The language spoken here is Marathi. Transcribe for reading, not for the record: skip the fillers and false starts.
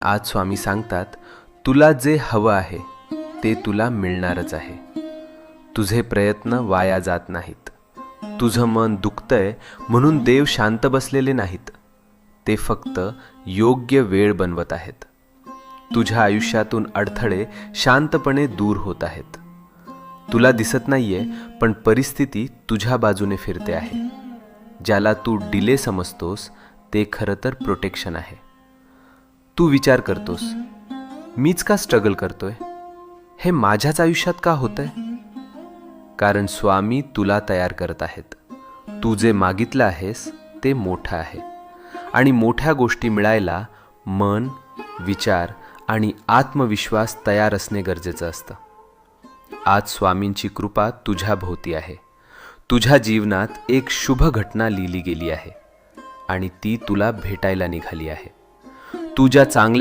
आज स्वामी सांगतात, तुला जे हवं आहे ते तुला मिळणारच आहे. तुझे प्रयत्न वाया जात नाहीत. तुझं मन दुखतंय म्हणून देव शांत बसलेले नाहीत. ते फक्त योग्य वेळ बनवत आहेत. तुझ्या आयुष्यातून अडथळे शांतपणे दूर होत आहेत. तुला दिसत नाहीये, पण परिस्थिती तुझ्या बाजूने फिरते आहे. ज्याला तू डिले समजतोस ते खरं तर प्रोटेक्शन आहे. तू विचार करतोस, मीच का स्ट्रगल करतोय, हे माझ्याच आयुष्यात का होतंय? कारण स्वामी तुला तयार करत आहेत. तू जे मागितलं आहेस ते मोठं आहे, आणि मोठ्या गोष्टी मिळायला मन, विचार आणि आत्मविश्वास तयार असणे गरजेचं असतं. आज स्वामींची कृपा तुझ्या भोवती आहे. तुझ्या जीवनात एक शुभ घटना लिहिली गेली आहे, आणि ती तुला भेटायला निघाली आहे. तू ज्या चांगल्या